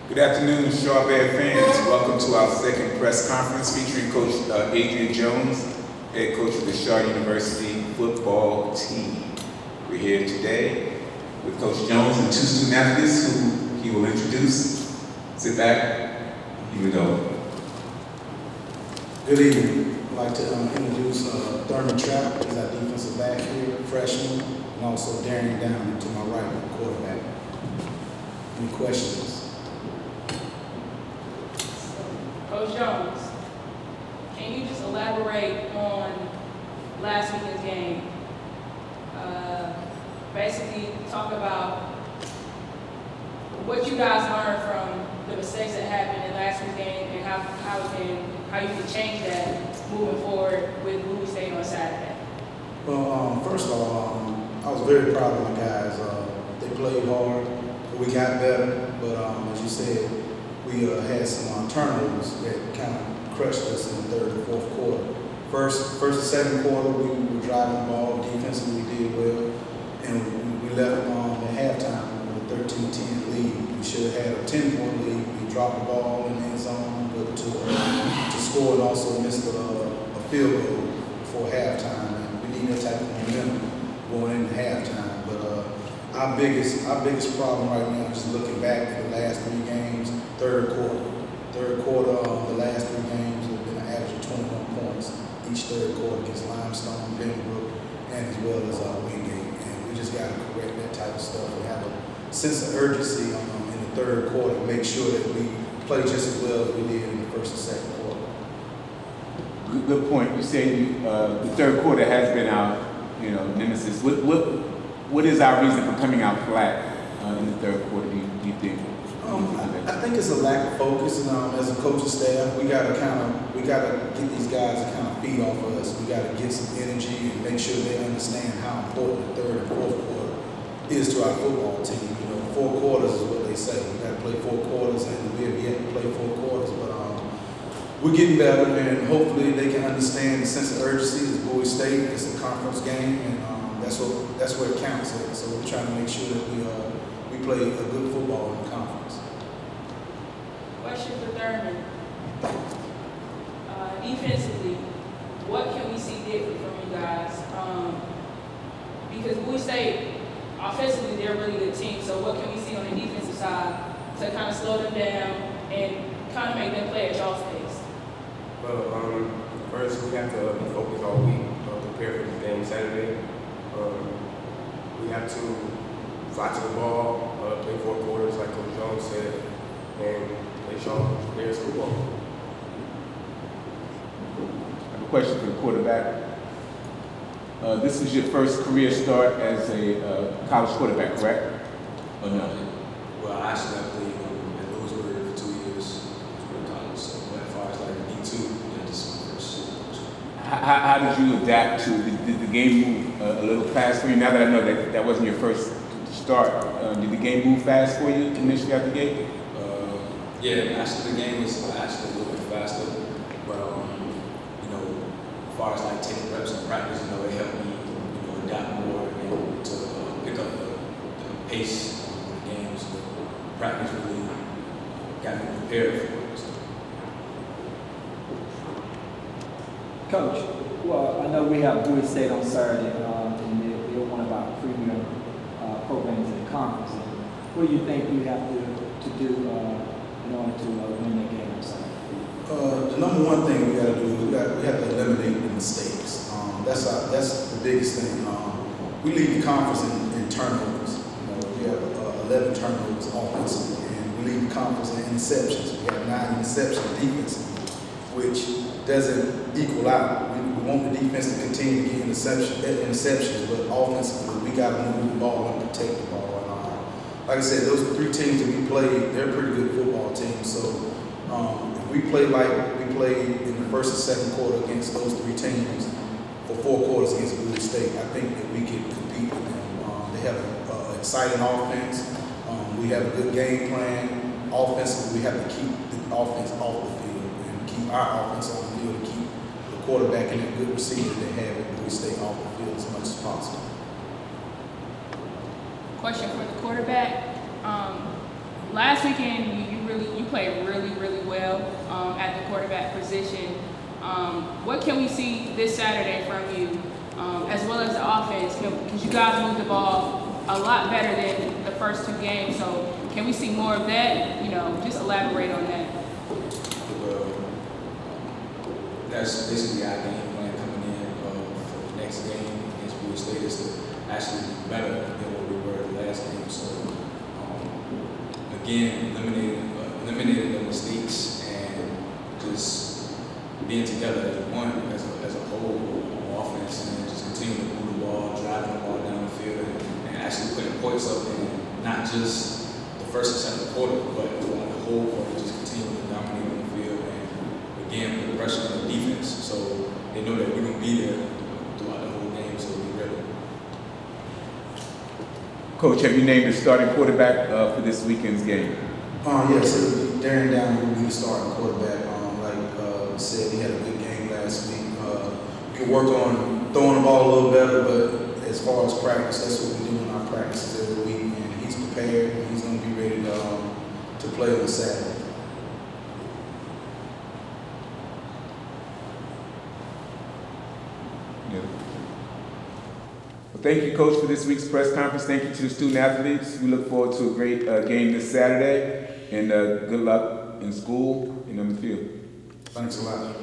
Good afternoon, Shaw Bear fans. Welcome to our second press conference featuring Coach Adrian Jones, head coach of the Shaw University football team. We're here today with Coach Jones and two student athletes who he will introduce. Sit back, here we go. Good evening. I'd like to introduce Thurman Trapp. He's our defensive back here, freshman, and also Darron Downing to my right, quarterback. Any questions? Coach Jones, can you just elaborate on last weekend's game? Basically, talk about what you guys learned from the mistakes that happened in last week's game and how you can change that moving forward with Bowie State on Saturday. Well, first of all, I was very proud of my guys. They played hard. We got better, but as you said, we had some turnovers that kind of crushed us in the third and fourth quarter. First and second quarter, we were driving the ball. Defensively, we did well, and we left at halftime with a 13-10 lead. We should have had a 10-point lead. We dropped the ball in the end zone, but to score and also missed a field goal before halftime. And we need that type of momentum going into halftime. But our biggest problem right now is looking back at the last three games. Third quarter, the last three games have been an average of 21 points each third quarter against Limestone, Pembroke, and as well as Wingate. And we just got to correct that type of stuff and have a sense of urgency in the third quarter and make sure that we play just as well as we did in the first and second quarter. Good point. You say the third quarter has been our nemesis. What is our reason for coming out flat in the third quarter? Do you think? I think it's a lack of focus, and as a coaching staff, we gotta get these guys to kind of feed off of us. We gotta get some energy and make sure they understand how important the third and fourth quarter is to our football team. 4 quarters is what they say. We gotta play 4 quarters, and we have yet to play 4 quarters. But we're getting better, and hopefully they can understand the sense of urgency. It's Bowie State. It's a conference game, and that's where it counts. So we're trying to make sure that we play a good football in the conference. Question for Thurman. Defensively, what can we see different from you guys? Because Bowie State, offensively, they're a really good team. So what can we see on the defensive side to kind of slow them down and kind of make them play at y'all's pace? Well, first we have to be focused all week, prepare for the game Saturday. We have to fly to the ball, play 4 quarters like Coach Jones said, and play Shaw players football. I have a question for the quarterback. This is your first career start as a college quarterback, correct? Or no? Well, actually, I played at Lewisburg for 2 years in college. So, as far as like D2, this is my first. How did you adapt to did the game move a little fast for you? Now that I know that wasn't your first start, did the game move fast for you initially out the gate? Yeah, actually the game was actually a little bit faster, but as far as like taking reps in practice, it helped me adapt more and to pick up the pace of the game. So practice really got me prepared for it. So. Coach, well, I know we have Bowie State on Saturday, and they're one of our premier programs in the conference. What do you think you have to do in order to win that game on Saturday? The number one thing we got to do is we have to eliminate the mistakes. That's the biggest thing. We lead the conference in turnovers. We have 11 turnovers offensively, and we lead the conference in interceptions. We have 9 interceptions defensively, which doesn't equal out. We want the defense to continue to get interceptions, but offensively we got to move the ball and protect the ball. And like I said, those 3 teams that we played, they're pretty good football teams. So if we play like we played in the first and second quarter against those 3 teams for 4 quarters against Bowie State, I think that we can compete with them. They have an exciting offense. We have a good game plan. Offensively, we have to keep the offense off the field and keep our offense on the field and keep the quarterback and the good receiver they have at Bowie State off the field as much as possible. Question for the quarterback. Last weekend, you really played really, really well at the quarterback position. What can we see this Saturday from you, as well as the offense? Because you guys moved the ball a lot better than the first 2 games. So can we see more of that? Just elaborate on that. Well, that's basically our game plan coming in for the next game against Bowie State is to actually be better than what we were the last game. So again, eliminating the mistakes and just being together as one, as a whole on offense, and just continue to move the ball, driving the ball down the field, and actually putting points up in not just the first and second quarter, but throughout the whole quarter, just continue to dominate on the field and again put pressure on the defense, so they know that we're gonna be there throughout the whole game, so we're ready. Coach, have you named the starting quarterback for this weekend's game? Yes, Darron Downing will be the starting quarterback. Like said, he had a good game last week. We can work on throwing the ball a little better, but as far as practice, that's what we do in our practices every week. And he's prepared, and he's going to be ready to play on Saturday. Yeah. Well, thank you, Coach, for this week's press conference. Thank you to the student athletes. We look forward to a great game this Saturday, and good luck in school and on the field. Thanks a lot.